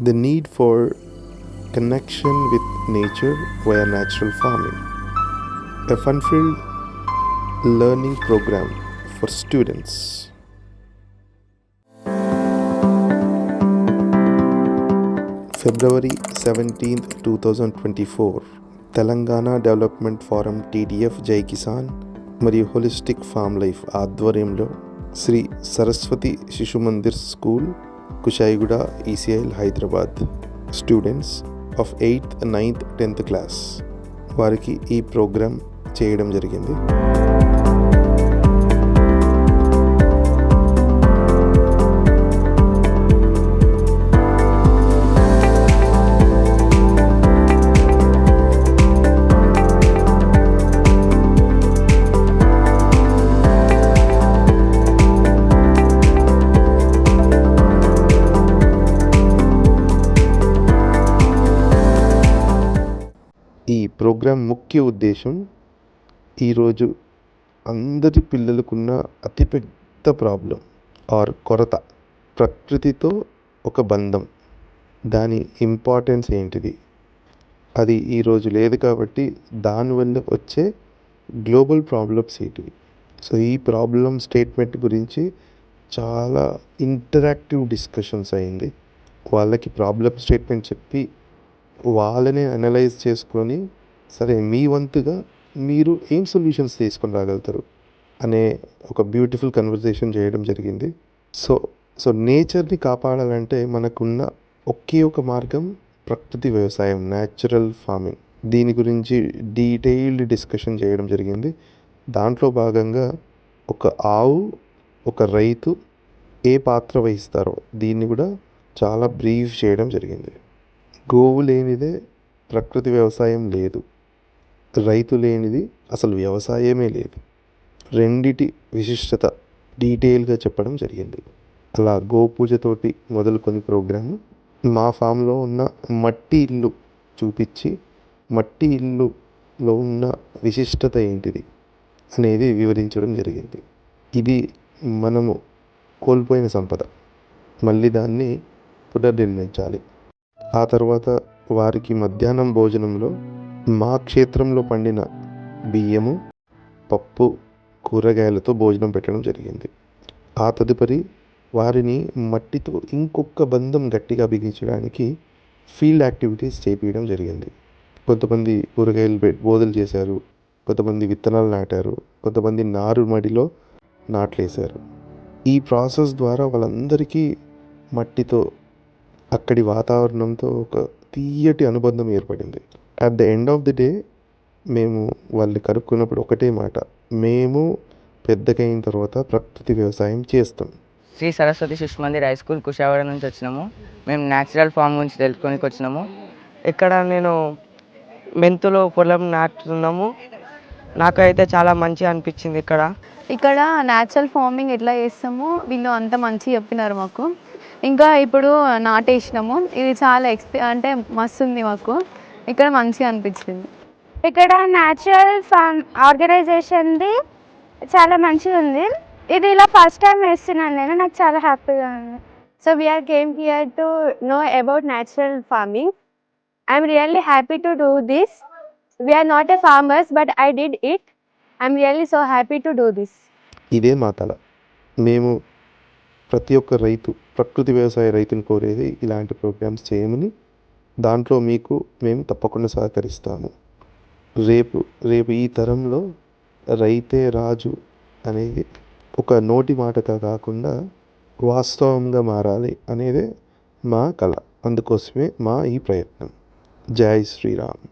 The need for connection with nature via natural farming, a fun-filled learning program for students. February 17th, 2024 Telangana development forum TDF జై కిసాన్ మరియు holistic form life ఆధ్వర్యంలో శ్రీ సరస్వతి శిశు Mandir school Kushaiguda ECIL Hyderabad students of 8th, 9th, 10th class వారికి ఈ programme చేయడం జరిగింది. ఈ programme ముఖ్య ఉద్దేశం ఈరోజు అందరి పిల్లలకున్న అతిపెద్ద ప్రాబ్లం ఆర్ కొరత ప్రకృతితో ఒక బంధం, దాని ఇంపార్టెన్స్ ఏంటిది, అది ఈరోజు లేదు కాబట్టి దానివల్ల వచ్చే గ్లోబల్ ప్రాబ్లమ్స్ ఏంటివి. సో ఈ ప్రాబ్లం స్టేట్మెంట్ గురించి చాలా ఇంటరాక్టివ్ డిస్కషన్స్ అయింది. వాళ్ళకి ప్రాబ్లం స్టేట్మెంట్ చెప్పి వాళ్ళని అనలైజ్ చేసుకొని సరే మీ వంతుగా మీరు ఏం సొల్యూషన్స్ తీసుకొని రాగలుగుతారు అనే ఒక బ్యూటిఫుల్ కన్వర్జేషన్ చేయడం జరిగింది. సో నేచర్ని కాపాడాలంటే మనకున్న ఒకే ఒక మార్గం ప్రకృతి వ్యవసాయం, న్యాచురల్ ఫార్మింగ్. దీని గురించి డీటెయిల్డ్ డిస్కషన్ చేయడం జరిగింది. దాంట్లో భాగంగా ఒక ఆవు, ఒక రైతు ఏ పాత్ర వహిస్తారో దీన్ని కూడా చాలా బ్రీఫ్ చేయడం జరిగింది. గోవు లేనిదే ప్రకృతి వ్యవసాయం లేదు, రైతు లేనిది అసలు వ్యవసాయమే లేదు. రెండిటి విశిష్టత డీటెయిల్గా చెప్పడం జరిగింది. అలా గోపూజతోటి మొదలుకొని ప్రోగ్రాము మా ఫామ్లో ఉన్న మట్టి ఇల్లు చూపించి మట్టి ఇల్లులో ఉన్న విశిష్టత ఏంటిది అనేది వివరించడం జరిగింది. ఇది మనము కోల్పోయిన సంపద, మళ్ళీ దాన్ని పునర్నిర్మించాలి. ఆ తర్వాత వారికి మధ్యాహ్నం భోజనంలో మా క్షేత్రంలో పండిన బియ్యము, పప్పు, కూరగాయలతో భోజనం పెట్టడం జరిగింది. ఆ తదుపరి వారిని మట్టితో ఇంకొక బంధం గట్టిగా బిగించడానికి ఫీల్డ్ యాక్టివిటీస్ చేపించడం జరిగింది. కొంతమంది కూరగాయలు బోదలు చేశారు, కొంతమంది విత్తనాలు నాటారు, కొంతమంది నారు మడిలో నాట్లేశారు. ఈ ప్రాసెస్ ద్వారా వాళ్ళందరికీ మట్టితో, అక్కడి వాతావరణంతో ఒక తీయటి అనుబంధం ఏర్పడింది. At the end of the day మేము వాళ్ళని కనుక్కున్నప్పుడు ఒకటే మాట, మేము పెద్దగైన తర్వాత ప్రకృతి వ్యవసాయం చేస్తాం. శ్రీ సరస్వతి శిశు మందిర్ హై స్కూల్ కుషాయిగూడ నుంచి వచ్చినాము. మేము న్యాచురల్ ఫామ్ గురించి తెలుసుకోనికి వచ్చినాము. ఇక్కడ నేను మెంతులు పొలం నాటుతున్నాము. నాకైతే చాలా మంచిగా అనిపించింది. ఇక్కడ న్యాచురల్ ఫార్మింగ్ ఎట్లా చేస్తామో వీళ్ళు అంత మంచిగా చెప్పినారు మాకు. ఇంకా ఇప్పుడు నాటేసినాము. ఇది చాలా అంటే మస్తు ఉంది మాకు. ఇక్కడ మంచిగా అనిపించింది. ఇక్కడ న్యాచురల్ ఫామ్ ఆర్గనైజేషన్ది చాలా మంచిగా ఉంది. ఇది ఇలా ఫస్ట్ టైం వేస్తున్నాను నేను, నాకు చాలా హ్యాపీగా ఉంది. So we are came here to know about natural farming. I'm really happy to do this. We are not a farmers but I did it. I'm really so happy to do this. ఇదే మా కల. మేము ప్రతి ఒక్క రైతు, ప్రకృతి వ్యవసాయ రైతుని కోరేది ఇలాంటి ప్రోగ్రామ్స్ చేయమని. దాంట్లో మీకు మేము తప్పకుండా సహకరిస్తాము. రేపు ఈ తరంలో రైతే రాజు అనేది ఒక నోటి మాటగా కాకుండా వాస్తవంగా మారాలి అనేదే మా కల. అందుకోసమే మా ఈ ప్రయత్నం. జై శ్రీరామ్.